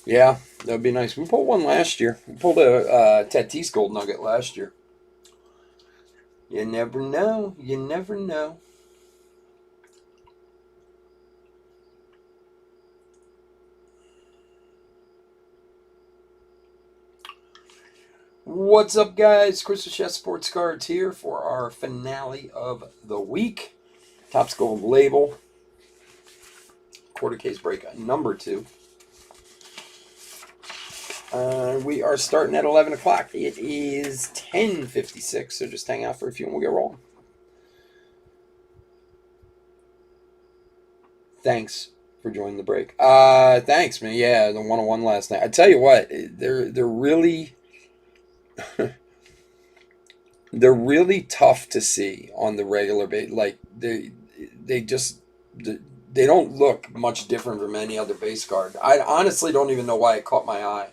Yeah, that would be nice. We pulled one last year. We pulled a Tatis Gold Nugget last year. You never know. You never know. What's up, guys? Chris with Chef Sports Cards here for our finale of the week. Topps Gold Label. Quarter case break number 2. We are starting at 11 o'clock. It is 10:56, so just hang out for a few and we'll get rolling. Thanks for joining the break. Thanks, man. Yeah, the 101 last night. I tell you what, they're really they're really tough to see on the regular base. Like they just they don't look much different from any other base card. I honestly don't even know why it caught my eye,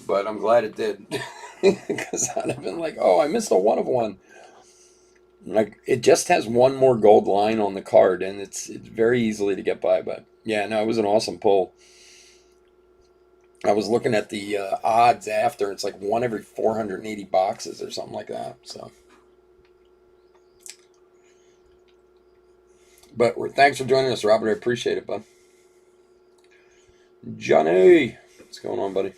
but I'm glad it did because I'd have been like, oh, I missed a 1 of 1. Like it just has one more gold line on the card, and it's very easily to get by. But yeah, no, it was an awesome pull. I was looking at the odds after. It's like 1 every 480 boxes or something like that. So, but thanks for joining us, Robert. I appreciate it, bud. Johnny, what's going on, buddy?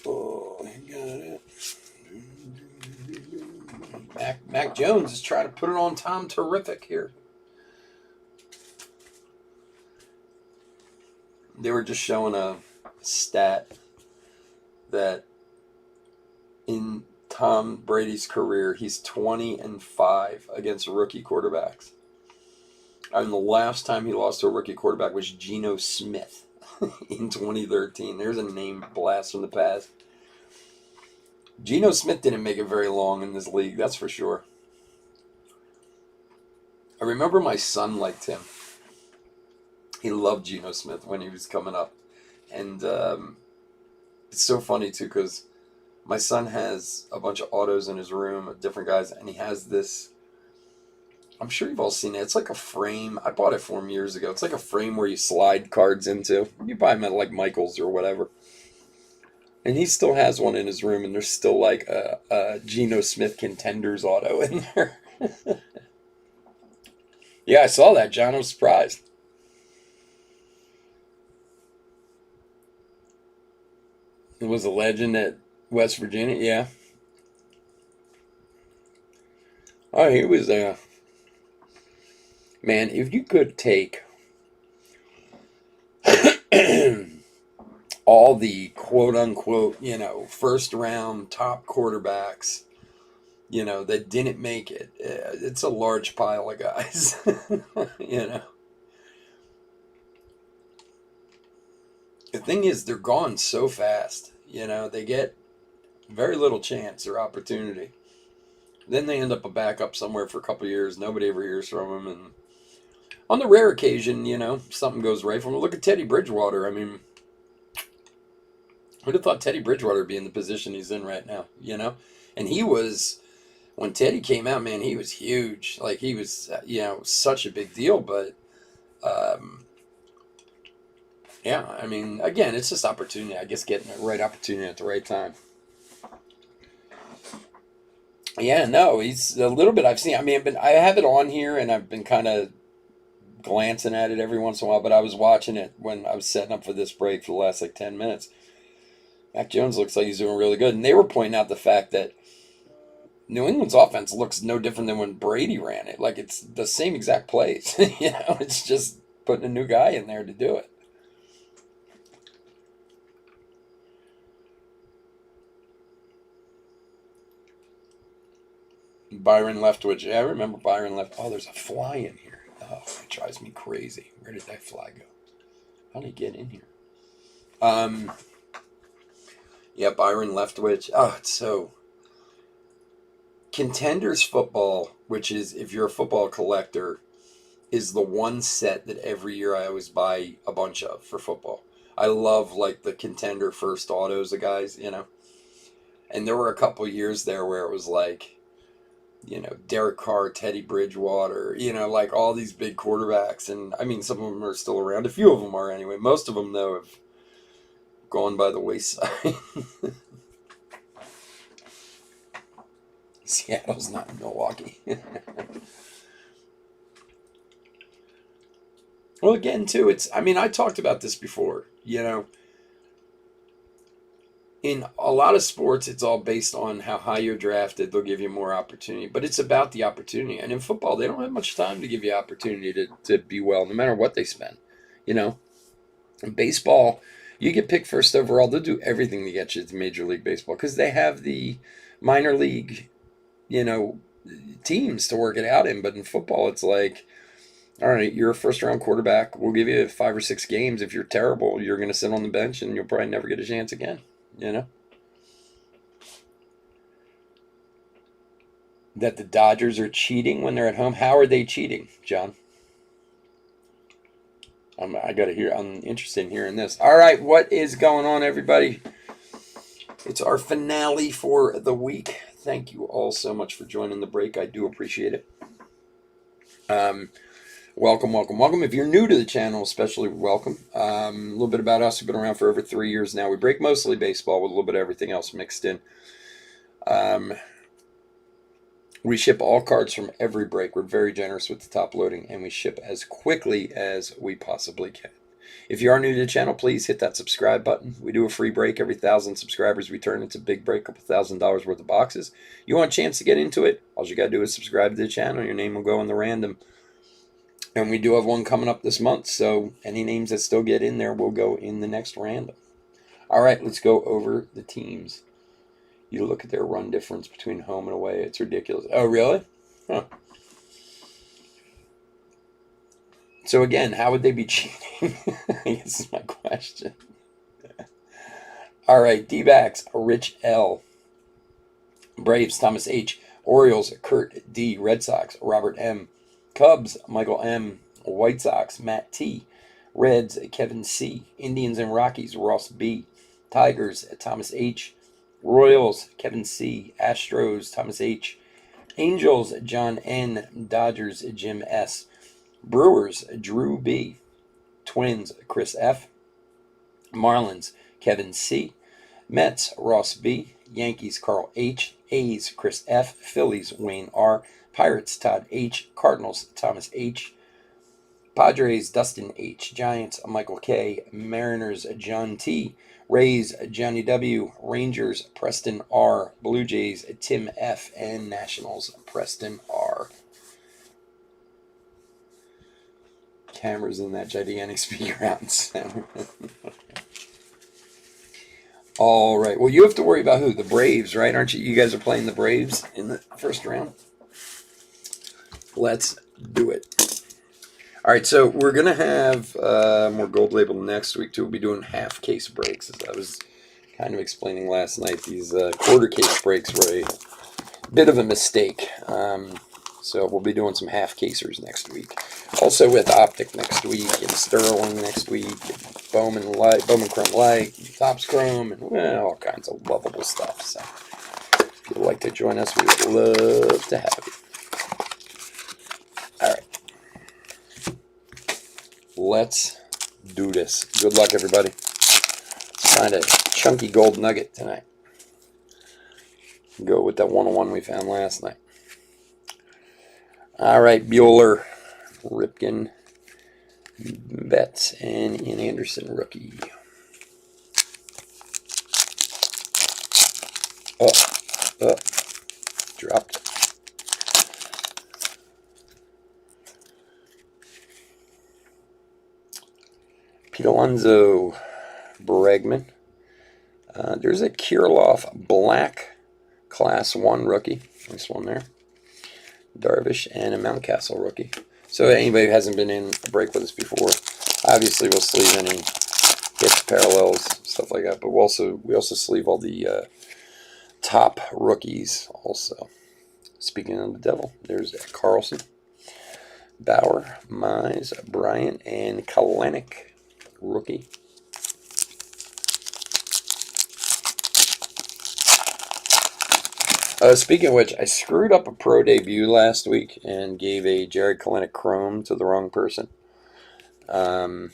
Oh, you got it. Mac Jones is trying to put it on Tom Terrific here. They were just showing a stat that in Tom Brady's career, he's 20-5 against rookie quarterbacks. And the last time he lost to a rookie quarterback was Geno Smith in 2013. There's a name blast from the past. Geno Smith didn't make it very long in this league, that's for sure. I remember my son liked him. He loved Geno Smith when he was coming up. And it's so funny, too, because my son has a bunch of autos in his room of different guys, and he has this, I'm sure you've all seen it. It's like a frame. I bought it for him years ago. It's like a frame where you slide cards into. You buy them at like Michael's or whatever. And he still has one in his room, and there's still like a Geno Smith Contenders auto in there. Yeah, I saw that, John. I was surprised. It was a legend at West Virginia, yeah. Oh, he was man, if you could take all the quote unquote, first round top quarterbacks, that didn't make it, it's a large pile of guys, you know. The thing is, they're gone so fast, they get very little chance or opportunity. Then they end up a backup somewhere for a couple of years. Nobody ever hears from them, and on the rare occasion, something goes right for them. Look at Teddy Bridgewater. I mean, Who'd have thought Teddy Bridgewater would be in the position he's in right now, you know? And he was, when Teddy came out, man, he was huge. Like, he was, such a big deal. But, um, yeah, I mean, again, it's just opportunity. I guess getting the right opportunity at the right time. Yeah, no, he's a little bit. I've seen. I mean, I have it on here, and I've been kind of glancing at it every once in a while. But I was watching it when I was setting up for this break for the last like 10 minutes. Mac Jones looks like he's doing really good, and they were pointing out the fact that New England's offense looks no different than when Brady ran it. Like it's the same exact plays. It's just putting a new guy in there to do it. Byron Leftwich. Yeah, I remember Byron left. Oh, there's a fly in here. Oh, it drives me crazy. Where did that fly go? How did he get in here? Yeah, Byron Leftwich. Oh, it's so. Contenders football, which is, if you're a football collector, is the one set that every year I always buy a bunch of for football. I love like the contender first autos of guys, And there were a couple years there where it was like, Derek Carr, Teddy Bridgewater, like all these big quarterbacks. And I mean, some of them are still around. A few of them are anyway. Most of them, though, have gone by the wayside. Seattle's not in Milwaukee. Well, again, too, I talked about this before, In a lot of sports, it's all based on how high you're drafted. They'll give you more opportunity, but it's about the opportunity. And in football, they don't have much time to give you opportunity to be well, no matter what they spend. In baseball, you get picked first overall. They'll do everything to get you to Major League Baseball because they have the minor league, teams to work it out in. But in football, it's like, all right, you're a first round quarterback. We'll give you 5 or 6 games. If you're terrible, you're going to sit on the bench and you'll probably never get a chance again. That the Dodgers are cheating when they're at home. How are they cheating, John? I got to hear. I'm interested in hearing this. All right, what is going on, everybody? It's our finale for the week. Thank you all so much for joining the break. I do appreciate it. Welcome. If you're new to the channel, especially welcome. A little bit about us. We've been around for over 3 years now. We break mostly baseball with a little bit of everything else mixed in. We ship all cards from every break. We're very generous with the top loading, and we ship as quickly as we possibly can. If you are new to the channel, please hit that subscribe button. We do a free break every 1,000 subscribers we turn. It's a big break, a couple $1,000 worth of boxes. You want a chance to get into it? All you got to do is subscribe to the channel. Your name will go in the random. And we do have one coming up this month, so any names that still get in there will go in the next random. All right, let's go over the teams. You look at their run difference between home and away. It's ridiculous. Oh, really? Huh. So again, how would they be cheating? This is my question. All right, D-backs, Rich L. Braves, Thomas H. Orioles, Kurt D. Red Sox, Robert M. Cubs, Michael M. White Sox, Matt T. Reds, Kevin C. Indians and Rockies, Ross B. Tigers, Thomas H. Royals, Kevin C. Astros, Thomas H. Angels, John N. Dodgers, Jim S. Brewers, Drew B. Twins, Chris F. Marlins, Kevin C. Mets, Ross B. Yankees, Carl H. A's, Chris F. Phillies, Wayne R. Pirates, Todd H. Cardinals, Thomas H. Padres, Dustin H. Giants, Michael K. Mariners, John T. Rays, Johnny W. Rangers, Preston R. Blue Jays, Tim F. And Nationals, Preston R. Cameras in that gigantic speaker out in center. All right. Well, you have to worry about who? The Braves, right? Aren't you? You guys are playing the Braves in the first round. Let's do it. All right, so we're going to have more gold label next week, too. We'll be doing half case breaks. As I was kind of explaining last night, these quarter case breaks were a bit of a mistake. So we'll be doing some half casers next week. Also with Optic next week, and Sterling next week, and Bowman Light, Bowman Chrome Light, and Topps Chrome, and well, all kinds of lovable stuff. So if you'd like to join us, we would love to have you. All right, let's do this. Good luck, everybody. Let's find a chunky gold nugget tonight. Go with that 101 we found last night. All right, Bueller, Ripken, Betts, and Ian Anderson rookie. Dropped. Pete Alonso, Bregman. There's a Kirilloff Black Class 1 rookie. Nice one there. Darvish, and a Mountcastle rookie. So anybody who hasn't been in a break with us before, obviously we'll sleeve any hits, parallels, stuff like that. But we also sleeve all the top rookies also. Speaking of the devil, there's Carlson, Bauer, Mize, Bryant, and Kalanick rookie. Speaking of which, I screwed up a pro debut last week and gave a Jared Kalanick Chrome to the wrong person. Taylor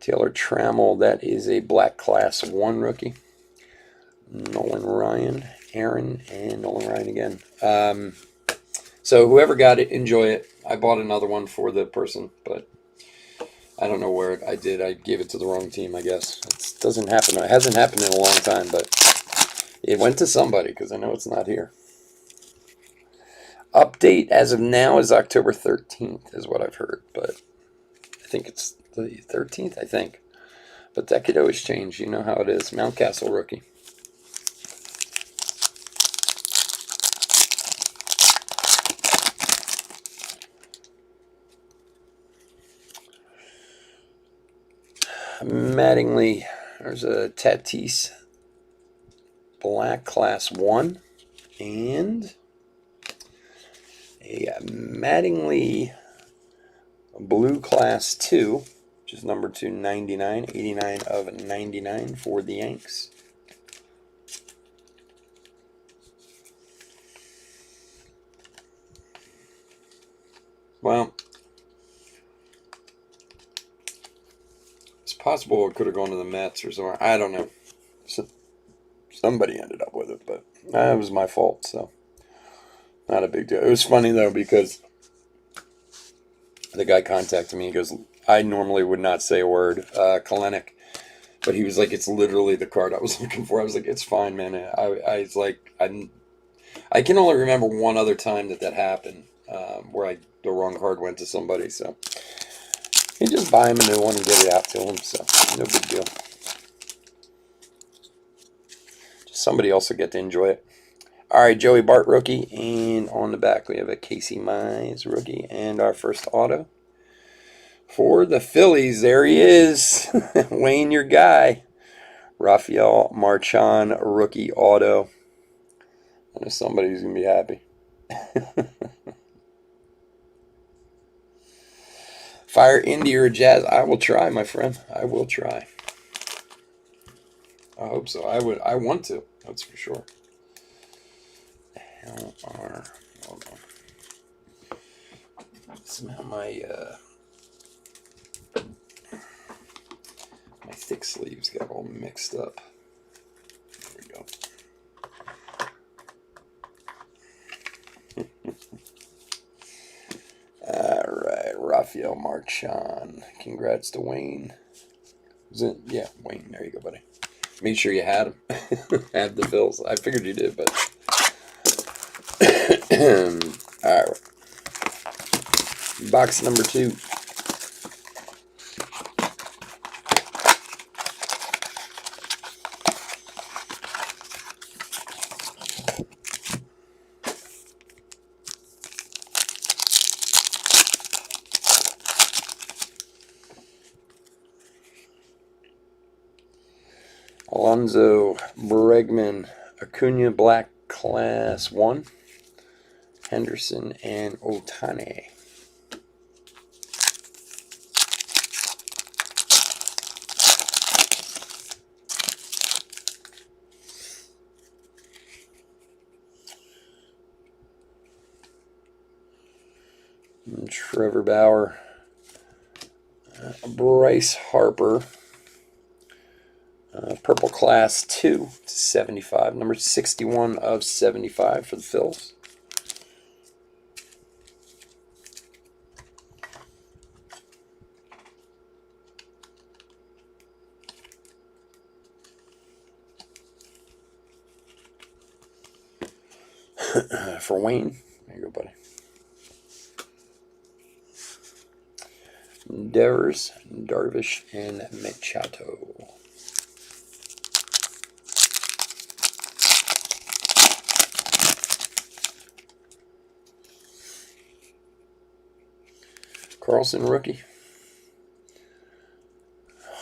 Trammell, that is a Black Class 1 rookie. Nolan Ryan, Aaron, and Nolan Ryan again. So whoever got it, enjoy it. I bought another one for the person, but I don't know where I did. I gave it to the wrong team, I guess. It doesn't happen. It hasn't happened in a long time, but it went to somebody because I know it's not here. Update as of now is October 13th is what I've heard, but I think it's the 13th, I think. But that could always change. You know how it is. Mountcastle rookie. Mattingly, there's a Tatis Black Class 1 and a Mattingly Blue Class 2, which is number 299, 89 of 99 for the Yanks. Well, it's possible it could have gone to the Mets or somewhere. I don't know. Somebody ended up with it, but it was my fault, so not a big deal. It was funny, though, because the guy contacted me. He goes, I normally would not say a word, Kalanick, but he was like, it's literally the card I was looking for. I was like, it's fine, man. I was like, I can only remember one other time that happened, where the wrong card went to somebody, so you just buy him a new one and get it out to him, so no big deal. Just somebody else will get to enjoy it. All right, Joey Bart rookie, and on the back we have a Casey Mize rookie, and our first auto for the Phillies. There he is, Wayne, your guy. Rafael Marchand rookie auto. I know somebody's gonna be happy. Fire Indy or Jazz? I will try, my friend. I will try. I hope so. I want to. That's for sure. Hold on. Somehow my thick sleeves got all mixed up. There we go. All right, Rafael Marchand. Congrats to Wayne. Was it? Yeah, Wayne. There you go, buddy. Made sure you had him. Had the Bills. I figured you did, but. All right. Box number 2. Alonso, Bregman, Acuna Black Class 1, Henderson, and Otani. And Trevor Bauer, Bryce Harper, purple class 2/75, number 61 of 75 for the Phils. For Wayne, there you go, buddy. Devers, Darvish, and Machado. Carlson, rookie.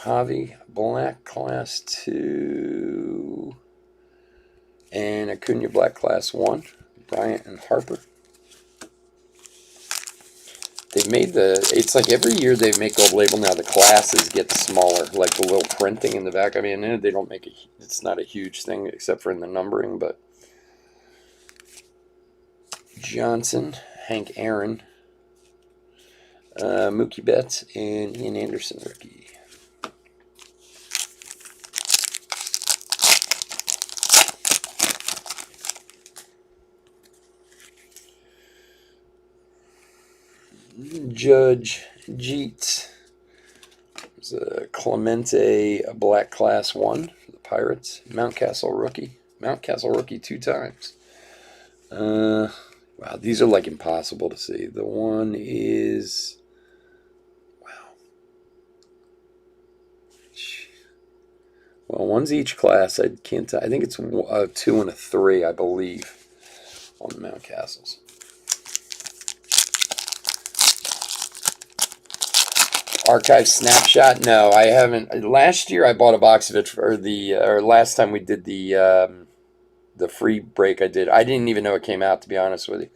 Javi, black class 2. And Acuna, black class 1. Bryant and Harper. They've made it's like every year they make Gold Label now, the classes get smaller, like the little printing in the back. I mean, they don't make it's not a huge thing except for in the numbering, but Johnson, Hank Aaron, Mookie Betts, and Ian Anderson, rookie. Judge, Jeet. There's a Clemente, a black class 1 for the Pirates. Mountcastle, rookie. Mountcastle, rookie 2 times. Wow, these are like impossible to see. The one is, wow. Well, one's each class. I can't tell. I think it's a 2 and a 3, I believe, on the Mountcastles. Archive snapshot? No, I haven't. Last year I bought a box of it for or last time we did the free break I did. I didn't even know it came out, to be honest with you.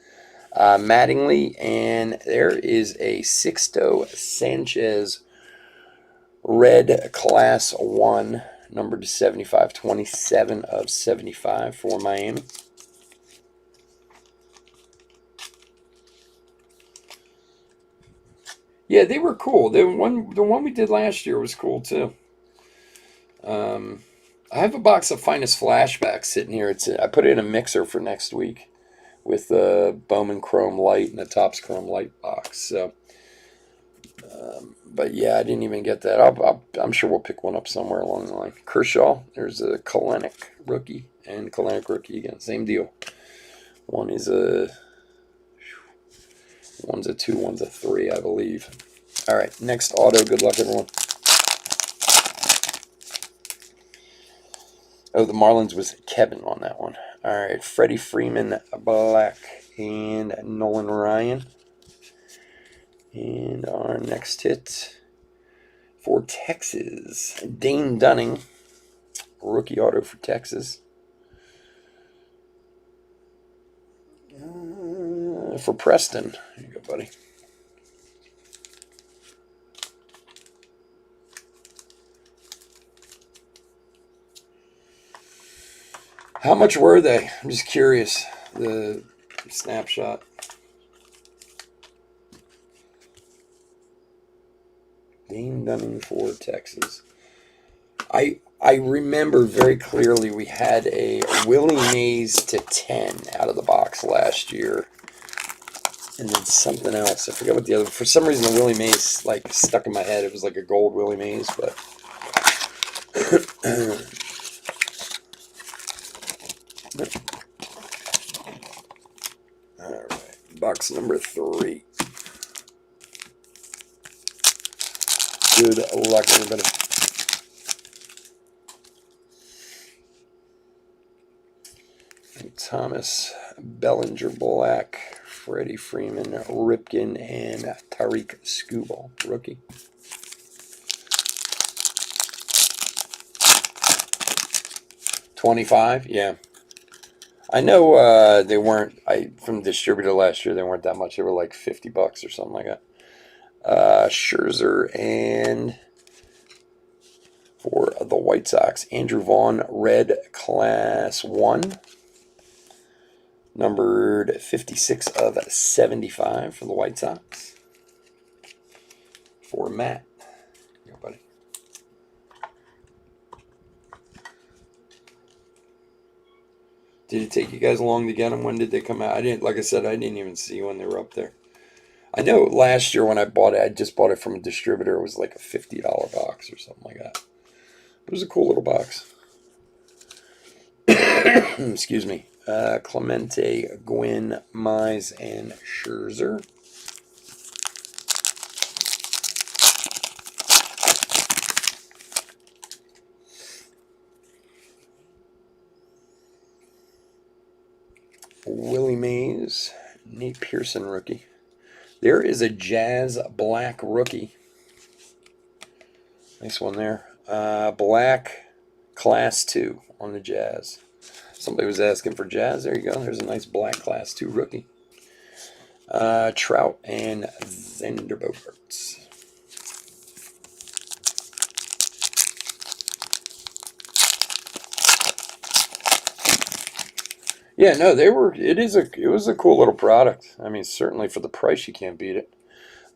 Mattingly, and there is a Sixto Sanchez red class 1, numbered to 75, 27 of 75 for Miami. Yeah, they were cool. The one we did last year was cool too. I have a box of Finest Flashbacks sitting here. I put it in a mixer for next week with the Bowman Chrome Light and the Topps Chrome Light box. So, but yeah, I didn't even get that. I'm sure we'll pick one up somewhere along the line. Kershaw, there's a Kalenic rookie and Kalenic rookie again. Same deal. One's a 2, one's a 3, I believe. All right, next auto. Good luck, everyone. Oh, the Marlins was Kevin on that one. All right, Freddie Freeman, black, and Nolan Ryan. And our next hit for Texas, Dane Dunning, rookie auto for Texas. For Preston. There you go, buddy. How much were they? I'm just curious. The snapshot. Dane Dunning for Texas. I remember very clearly we had a Willie Mays to 10 out of the box last year. And then something else. I forget what the other. For some reason, the Willie Mays like stuck in my head. It was like a gold Willie Mays, but. All right, box number 3. Good luck, everybody. And Thomas Bellinger, black. Freddie Freeman, Ripken, and Tariq Skubal, rookie. $25, yeah. I know they weren't. From the distributor last year, they weren't that much. They were like $50 or something like that. Scherzer, and for the White Sox, Andrew Vaughn, red class 1, numbered 56 of 75 for the White Sox. For Matt. Here, buddy. Did it take you guys long to get them? When did they come out? I didn't, like I said, I didn't even see when they were up there. I know last year when I bought it, I just bought it from a distributor. It was like a $50 box or something like that. It was a cool little box. Excuse me. Clemente, Gwynn, Mize, and Scherzer. Willie Mays, Nate Pearson rookie. There is a Jazz black rookie. Nice one there. Black class 2 on the Jazz. Somebody was asking for Jazz. There you go. There's a nice black class 2 rookie. Trout and Xander Bogaerts. Yeah, no, they were. It was a cool little product. I mean, certainly for the price, you can't beat it.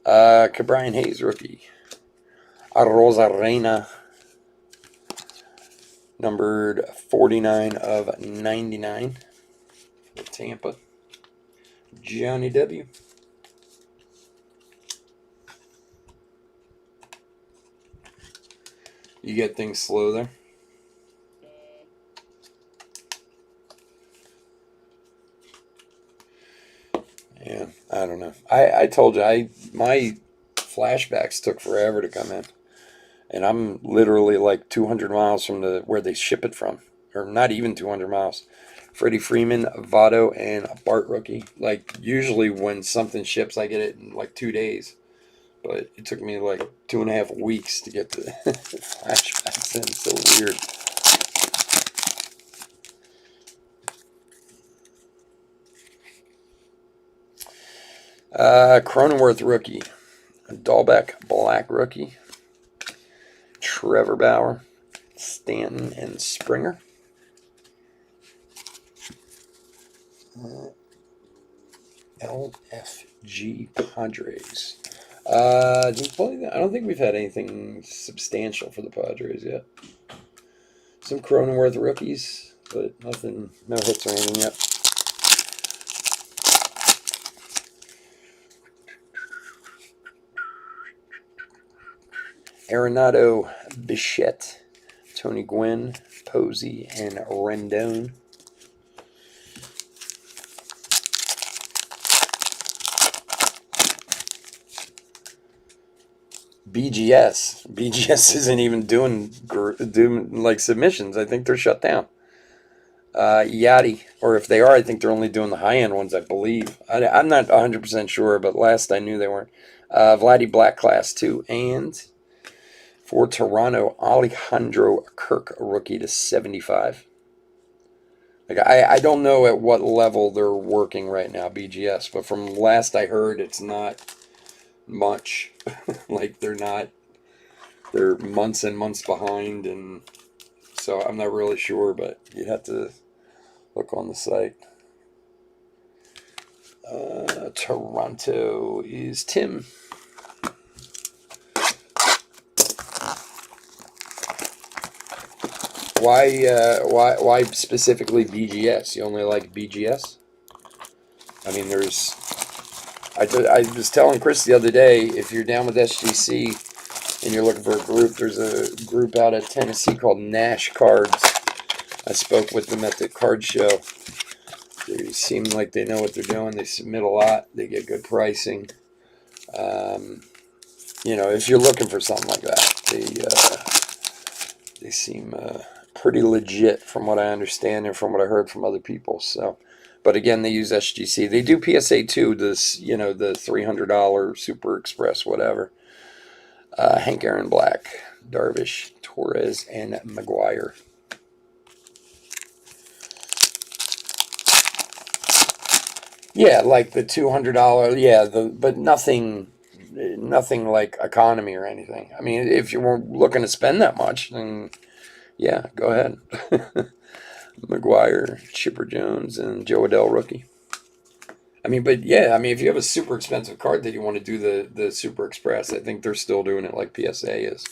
Ke'Bryan Hayes rookie. Arozarena, numbered 49 of 99 for Tampa. Johnny W. You get things slow there. Yeah, I don't know. I told you, my flashbacks took forever to come in. And I'm literally like 200 miles from where they ship it from. Or not even 200 miles. Freddie Freeman, Votto, and Bart rookie. Like, usually when something ships, I get it in like 2 days. But it took me like 2.5 weeks to get the flashbacks in. It's so weird. Cronenworth rookie. Dahlbeck black rookie. Trevor Bauer, Stanton, and Springer. LFG Padres. I don't think we've had anything substantial for the Padres yet. Some Cronenworth rookies, but nothing, no hits or anything yet. Arenado, Bichette, Tony Gwynn, Posey, and Rendon. BGS isn't even doing like submissions. I think they're shut down. Yachty, or if they are, I think they're only doing the high-end ones, I believe. I'm not 100% sure, but last I knew they weren't. Vladdy Black Class 2, and for Toronto, Alejandro Kirk, rookie to 75. Like I don't know at what level they're working right now, BGS, but from last I heard, it's not much. Like they're months and months behind, and so I'm not really sure, but you have to look on the site. Toronto is Tim. Why specifically BGS? You only like BGS? I mean, I was telling Chris the other day, if you're down with SGC and you're looking for a group, there's a group out of Tennessee called Nash Cards. I spoke with them at the card show. They seem like they know what they're doing. They submit a lot. They get good pricing. If you're looking for something like that, they seem pretty legit from what I understand and from what I heard from other people. So, but again, they use SGC. They do PSA too. The $300 Super Express, whatever. Hank Aaron Black, Darvish, Torres, and McGuire. Yeah, like the $200. Yeah, but nothing like economy or anything. I mean, if you weren't looking to spend that much, then yeah, go ahead. McGuire, Chipper Jones, and Joe Adell rookie. I mean, but yeah, I mean, if you have a super expensive card that you want to do the Super Express, I think they're still doing it like PSA is.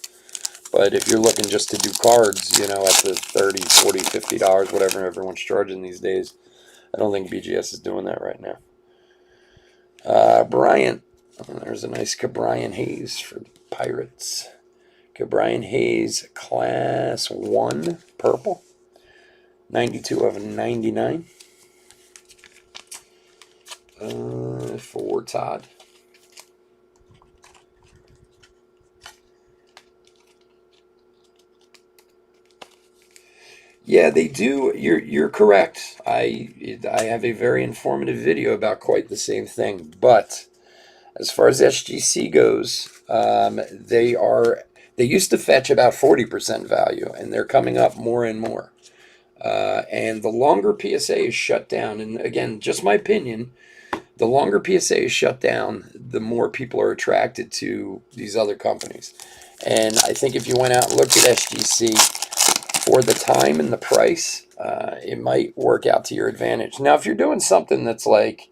But if you're looking just to do cards, you know, at the 30, 40, $50, whatever everyone's charging these days, I don't think BGS is doing that right now. Bryant. Oh, there's a nice Cabrian Hayes for the Pirates. Cabrian Hayes, Class 1, purple. 92 of 99. For Todd. Yeah, they do. You're correct. I have a very informative video about quite the same thing. But as far as SGC goes, they used to fetch about 40% value, and they're coming up more and more. And the longer PSA is shut down, and again, just my opinion, the longer PSA is shut down, the more people are attracted to these other companies. And I think if you went out and looked at SGC for the time and the price, it might work out to your advantage. Now, if you're doing something that's like,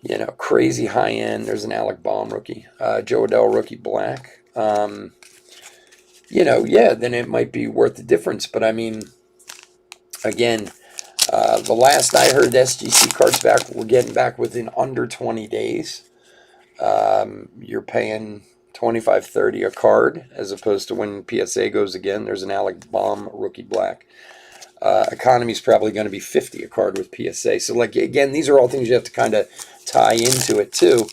you know, crazy high end, there's an Alec Baum rookie, Joe Adell rookie black. You know, yeah, then it might be worth the difference. But I mean, again, the last I heard, SGC cards back were getting back within under 20 days. You're paying 25, 30 a card, as opposed to when PSA goes again. There's an Alec Baum rookie black. Economy's probably going to be 50 a card with PSA. So, like, again, these are all things you have to kind of tie into it too.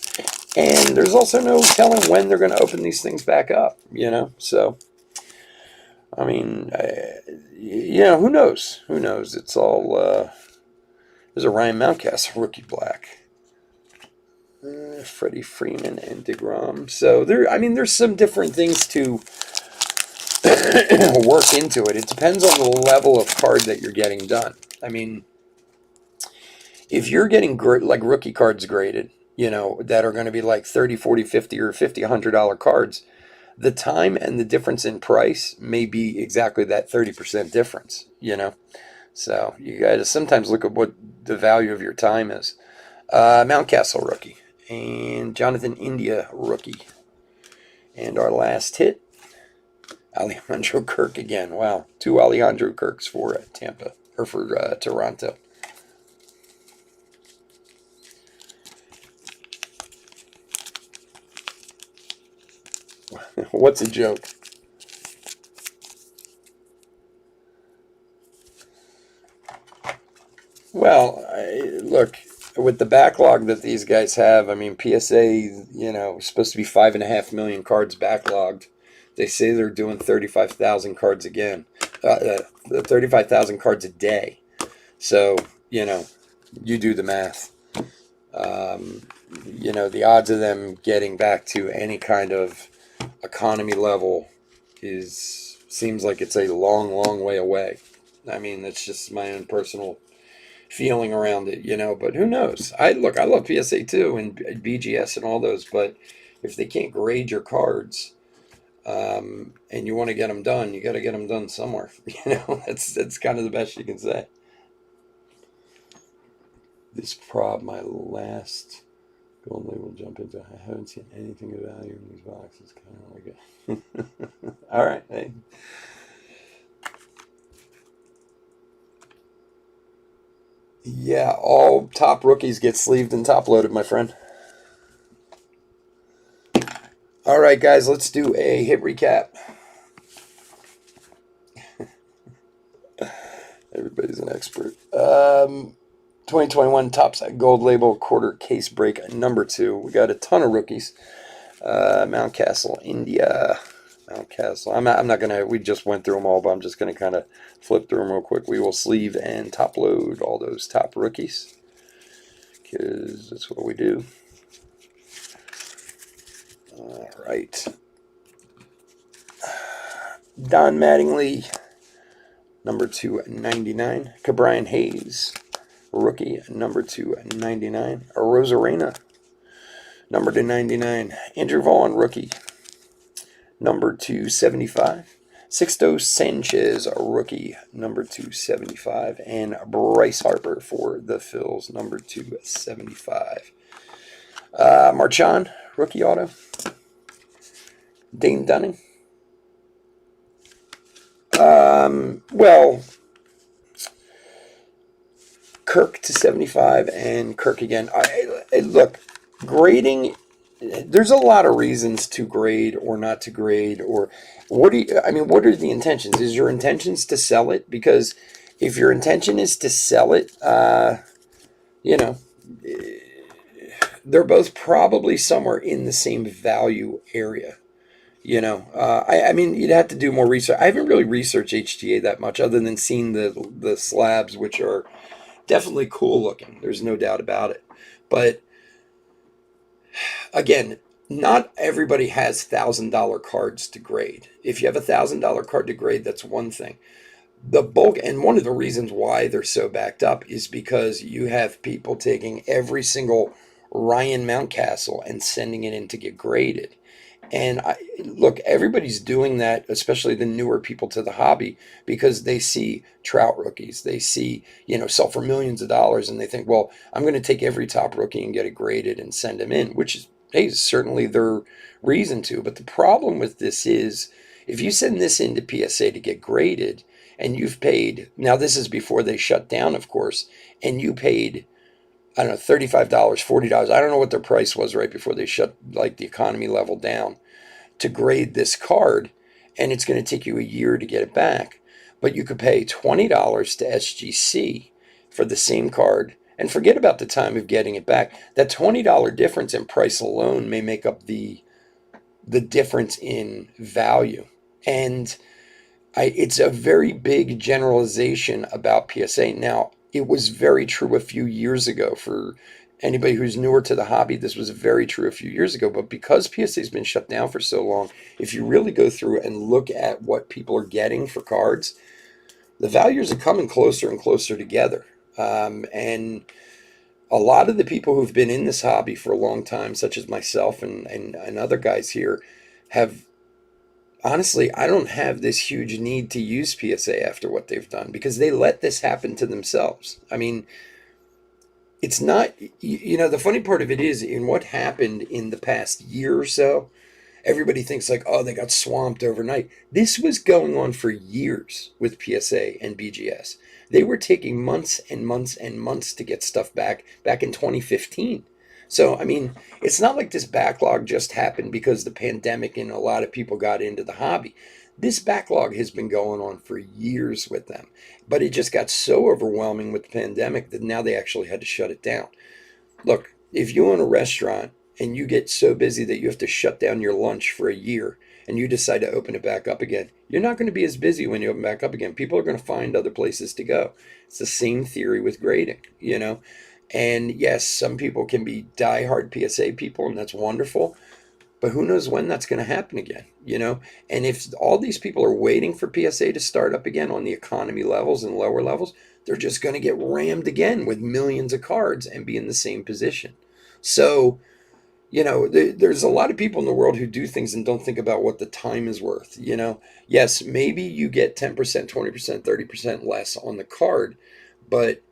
And there's also no telling when they're going to open these things back up, you know? So, I mean, you know, who knows? Who knows? It's all, there's a Ryan Mountcastle rookie black. Freddie Freeman and DeGrom. So, I mean, there's some different things to work into it. It depends on the level of card that you're getting done. I mean, if you're getting like rookie cards graded, you know, that are going to be like 30, 40, 50 or 50, $100 cards, the time and the difference in price may be exactly that 30% difference, you know. So you got to sometimes look at what the value of your time is. Mountcastle rookie and Jonathan India rookie. And our last hit, Alejandro Kirk again. Wow, 2 Alejandro Kirks for Tampa, or for Toronto. What's a joke? Well, look, with the backlog that these guys have, I mean, PSA, you know, supposed to be 5.5 million cards backlogged. They say they're doing 35,000 cards again, 35,000 cards a day. So, you know, you do the math. You know, the odds of them getting back to any kind of economy level seems like it's a long, long way away. I mean, that's just my own personal feeling around it, you know. But who knows? I love PSA too and BGS and all those. But if they can't grade your cards, and you want to get them done, you got to get them done somewhere. You know, that's kind of the best you can say. This prop, my last gold label jump into. I haven't seen anything of value in these boxes. Kind of like it. All right. Hey. Yeah, all top rookies get sleeved and top loaded, my friend. All right, guys, let's do a hit recap. Everybody's an expert. 2021 Topps Gold Label quarter case break number 2. We got a ton of rookies. Mountcastle, India. Mountcastle. I'm not gonna. We just went through them all, but I'm just gonna kind of flip through them real quick. We will sleeve and top load all those top rookies because that's what we do. All right. Don Mattingly, number 299. Cabrian Hayes, rookie number 299. Rosarena, number 299. Andrew Vaughn, rookie number 275. Sixto Sanchez, rookie number 275. And Bryce Harper for the Phils, number 275. Marchand, rookie auto. Dane Dunning. Well, Kirk to 75 and Kirk again. Look, grading, there's a lot of reasons to grade or not to grade, or what are the intentions? Is your intentions to sell it? Because if your intention is to sell it, you know, they're both probably somewhere in the same value area. I mean, you'd have to do more research. I haven't really researched HTA that much, other than seeing the slabs, which are definitely cool looking. There's no doubt about it. But again, not everybody has $1,000 cards to grade. If you have $1,000 card to grade, that's one thing. The bulk, and one of the reasons why they're so backed up is because you have people taking every single Ryan Mountcastle and sending it in to get graded. And look, everybody's doing that, especially the newer people to the hobby, because they see Trout rookies. They see, sell for millions of dollars, and they think, well, I'm going to take every top rookie and get it graded and send them in, which is, hey, certainly their reason to. But the problem with this is, if you send this into PSA to get graded, and you've paid, now this is before they shut down, of course, and you paid, I don't know, $35, $40. I don't know what their price was right before they shut the economy level down to grade this card, and it's going to take you a year to get it back. But you could pay $20 to SGC for the same card and forget about the time of getting it back. That $20 difference in price alone may make up the difference in value. And it's a very big generalization about PSA. Now, it was very true a few years ago. For anybody who's newer to the hobby, this was very true a few years ago. But because PSA has been shut down for so long, if you really go through and look at what people are getting for cards, the values are coming closer and closer together. And a lot of the people who've been in this hobby for a long time, such as myself and other guys here, have, honestly, I don't have this huge need to use PSA after what they've done, because they let this happen to themselves. I mean, it's not, the funny part of it is, in what happened in the past year or so, everybody thinks oh, they got swamped overnight. This was going on for years with PSA and BGS. They were taking months and months and months to get stuff back in 2015. So, I mean, it's not like this backlog just happened because the pandemic and a lot of people got into the hobby. This backlog has been going on for years with them, but it just got so overwhelming with the pandemic that now they actually had to shut it down. Look, if you own a restaurant and you get so busy that you have to shut down your lunch for a year and you decide to open it back up again, you're not going to be as busy when you open back up again. People are going to find other places to go. It's the same theory with grading, And yes, some people can be diehard PSA people, and that's wonderful. But who knows when that's going to happen again, And if all these people are waiting for PSA to start up again on the economy levels and lower levels, they're just going to get rammed again with millions of cards and be in the same position. So, there's a lot of people in the world who do things and don't think about what the time is worth, Yes, maybe you get 10%, 20%, 30% less on the card, but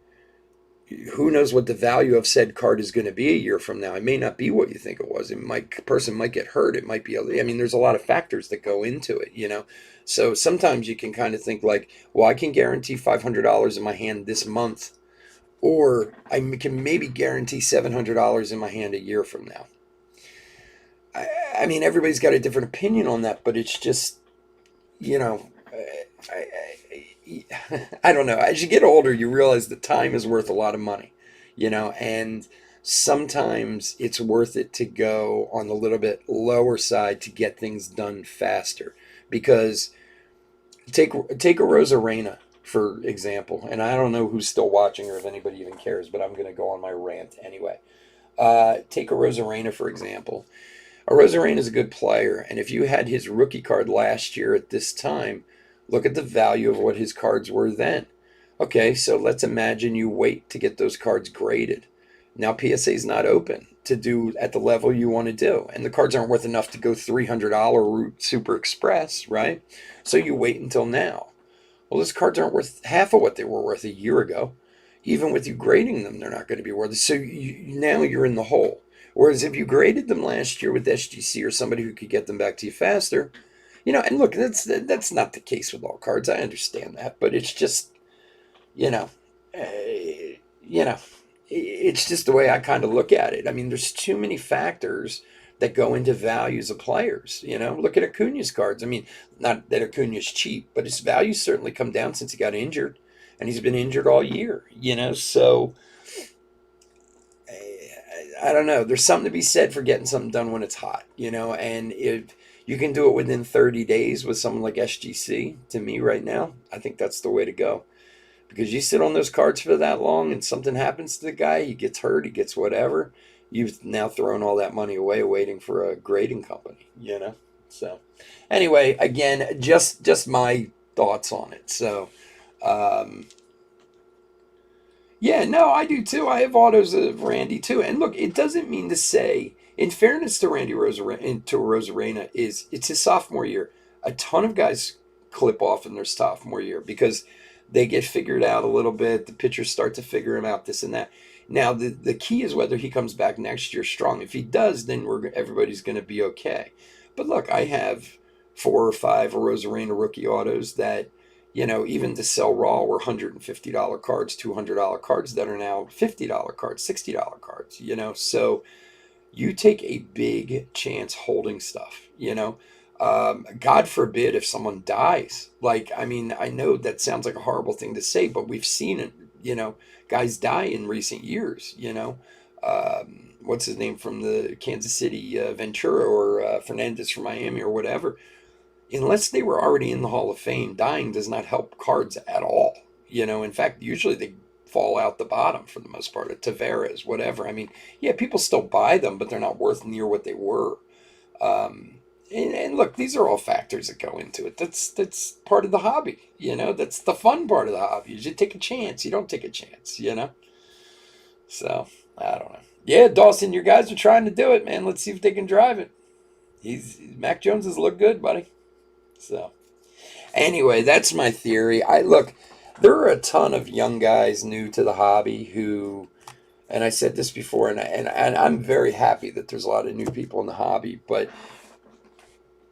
who knows what the value of said card is going to be a year from now. It may not be what you think it was. Person might get hurt. It might be, there's a lot of factors that go into it, So sometimes you can kind of think well, I can guarantee $500 in my hand this month, or I can maybe guarantee $700 in my hand a year from now. I mean, everybody's got a different opinion on that, but it's just, I don't know. As you get older, you realize the time is worth a lot of money, and sometimes it's worth it to go on the little bit lower side to get things done faster. Because take a Rosarena, for example, and I don't know who's still watching or if anybody even cares, but I'm going to go on my rant anyway. Take a Rosarena, for example. A Rosarena is a good player, and if you had his rookie card last year at this time, look at the value of what his cards were then. Okay, so let's imagine you wait to get those cards graded. Now PSA is not open to do at the level you want to do, and the cards aren't worth enough to go $300 route Super Express, right? So you wait until now. Well, those cards aren't worth half of what they were worth a year ago. Even with you grading them, they're not going to be worth it. So now you're in the hole. Whereas if you graded them last year with SGC or somebody who could get them back to you faster, and look, that's not the case with all cards. I understand that, but it's just you know, you know, it's just the way I kind of look at it. I mean, there's too many factors that go into values of players. Look at Acuna's cards. I mean, not that Acuna's cheap, but his values certainly come down since he got injured, and he's been injured all year. So I don't know. There's something to be said for getting something done when it's hot. And if you can do it within 30 days with someone like SGC, to me right now, I think that's the way to go. Because you sit on those cards for that long and something happens to the guy, he gets hurt, he gets whatever, you've now thrown all that money away waiting for a grading company. So anyway, again, just my thoughts on it. So um yeah, no, I do too. I have autos of Randy too. And look, it doesn't mean to say, in fairness to Randy Rosarena, it's his sophomore year. A ton of guys clip off in their sophomore year because they get figured out a little bit. The pitchers start to figure him out, this and that. Now, the key is whether he comes back next year strong. If he does, then everybody's going to be okay. But look, I have 4 or 5 Rosarena rookie autos that even to sell raw were $150 cards, $200 cards that are now $50 cards, $60 cards. So you take a big chance holding stuff. God forbid if someone dies. Like, I mean, I know that sounds like a horrible thing to say, but we've seen it, guys die in recent years. What's his name from the Kansas City, Ventura or Fernandez from Miami or whatever, unless they were already in the Hall of Fame, dying does not help cards at all. In fact, usually they fall out the bottom for the most part. Tavares, whatever. I mean, yeah, people still buy them, but they're not worth near what they were. And look, these are all factors that go into it. That's part of the hobby. That's the fun part of the hobby. Is you take a chance. You don't take a chance. So I don't know. Yeah, Dawson, your guys are trying to do it, man. Let's see if they can drive it. Mac Jones has looked good, buddy. So anyway, that's my theory. I look, there are a ton of young guys new to the hobby who, and I said this before, and I'm very happy that there's a lot of new people in the hobby, but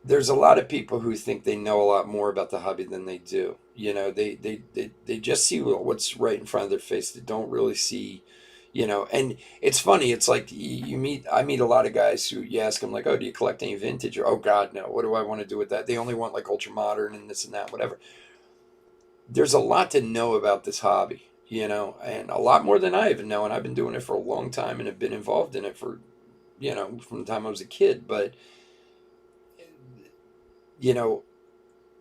there's a lot of people who think they know a lot more about the hobby than they do. They just see what's right in front of their face. They don't really see, and it's funny. It's like I meet a lot of guys who you ask them like, oh, do you collect any vintage? Or, oh God, no. What do I want to do with that? They only want like ultra modern and this and that, whatever. There's a lot to know about this hobby, and a lot more than I even know. And I've been doing it for a long time and have been involved in it for, from the time I was a kid. But, you know,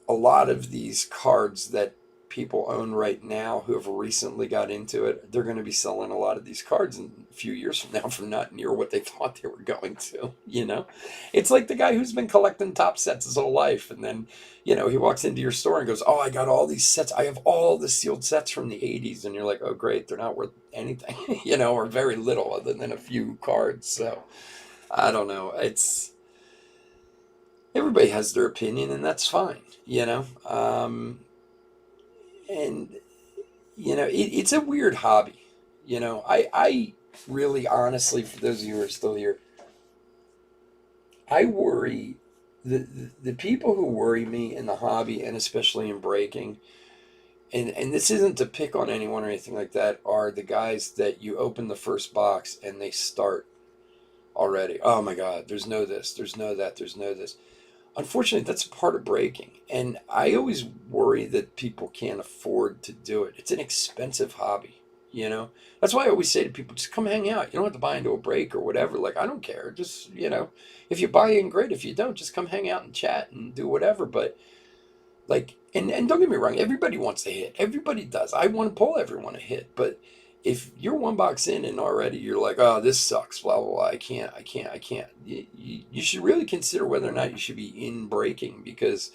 a lot of these cards that people own right now who have recently got into it, they're going to be selling a lot of these cards in a few years from now for not near what they thought they were going to. It's like the guy who's been collecting top sets his whole life, and then, he walks into your store and goes, oh, I got all these sets. I have all the sealed sets from the 80s. And you're like, oh, great. They're not worth anything, or very little other than a few cards. So I don't know. Everybody has their opinion, and that's fine. And it's a weird hobby. I really honestly, for those of you who are still here, I worry the people who worry me in the hobby, and especially in breaking, and this isn't to pick on anyone or anything like that, are the guys that you open the first box and they start already, oh my God, there's no this, there's no that, there's no this. Unfortunately, that's a part of breaking. And I always worry that people can't afford to do it. It's an expensive hobby. That's why I always say to people, just come hang out. You don't have to buy into a break or whatever. Like, I don't care. Just, if you buy in, great. If you don't, just come hang out and chat and do whatever. But, like, and don't get me wrong, everybody wants to hit. Everybody does. I want to pull everyone to hit. But if you're one box in and already you're like, oh, this sucks, blah, blah, blah, I can't. You should really consider whether or not you should be in breaking, because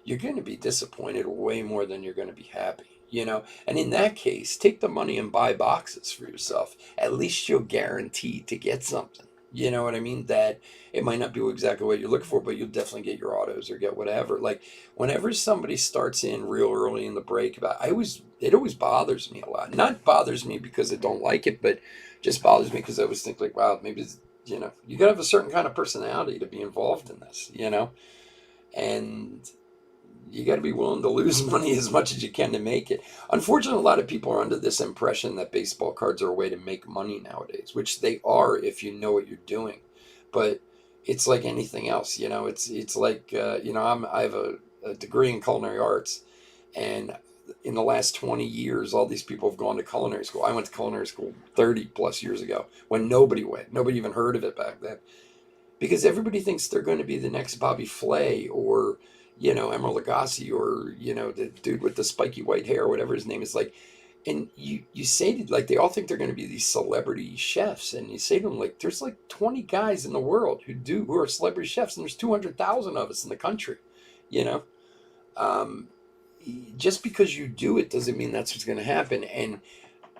you're going to be disappointed way more than you're going to be happy. you know. And in that case, take the money and buy boxes for yourself. At least you'll guarantee to get something. You know what I mean? That it might not be exactly what you're looking for, but you'll definitely get your autos or get whatever. Like whenever somebody starts in real early in the break, about it always bothers me a lot. Not bothers me because I don't like it, but just bothers me because I always think like, wow, maybe it's, you know, you gotta have a certain kind of personality to be involved in this, you know, and you got to be willing to lose money as much as you can to make it. Unfortunately, a lot of people are under this impression that baseball cards are a way to make money nowadays, which they are if you know what you're doing. But it's like anything else, you know. It's like you know, I have a degree in culinary arts, and in the last 20 years, all these people have gone to culinary school. I went to culinary school 30 plus years ago when nobody went. Nobody even heard of it back then because everybody thinks they're going to be the next Bobby Flay or you know Emeril Lagasse or you know the dude with the spiky white hair, whatever his name is. Like, and you say to like they all think they're going to be these celebrity chefs, and you say to them like, there's like 20 guys in the world who are celebrity chefs, and there's 200,000 of us in the country, you know. Um, just because you do it doesn't mean that's what's going to happen, and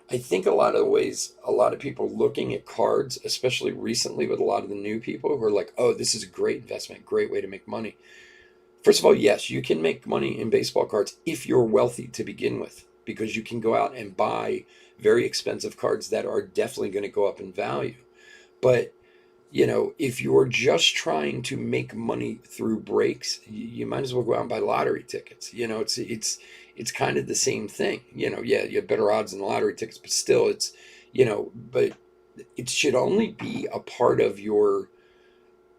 I think a lot of the ways a lot of people looking at cards, especially recently with a lot of the new people who are like, oh, this is a great investment, great way to make money. First of all, yes, you can make money in baseball cards if you're wealthy to begin with, because you can go out and buy very expensive cards that are definitely going to go up in value. But you know, if you're just trying to make money through breaks, you might as well go out and buy lottery tickets. You know, it's kind of the same thing. You know, yeah, you have better odds than lottery tickets, but still, it's you know, but it should only be a part of your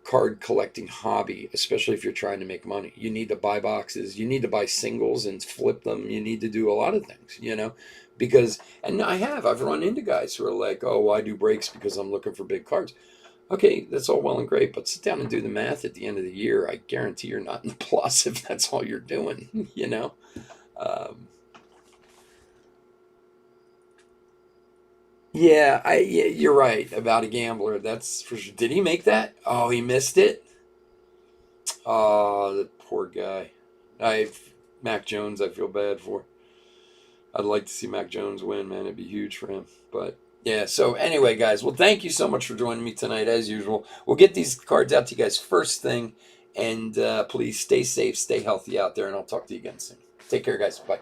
card collecting hobby, especially if you're trying to make money. You need to buy boxes, you need to buy singles and flip them. You need to do a lot of things, you know, because and I've run into guys who are like, oh, well, I do breaks because I'm looking for big cards. Okay, that's all well and great, but sit down and do the math at the end of the year. I guarantee you're not in the plus if that's all you're doing, you know? Um, yeah, you're right about a gambler. That's for sure. Did he make that? Oh, he missed it? Oh, the poor guy. I, Mac Jones, I feel bad for. I'd like to see Mac Jones win, man. It'd be huge for him. But yeah, so anyway, guys, well, thank you so much for joining me tonight, as usual. We'll get these cards out to you guys first thing. And please stay safe, stay healthy out there, and I'll talk to you again soon. Take care, guys. Bye.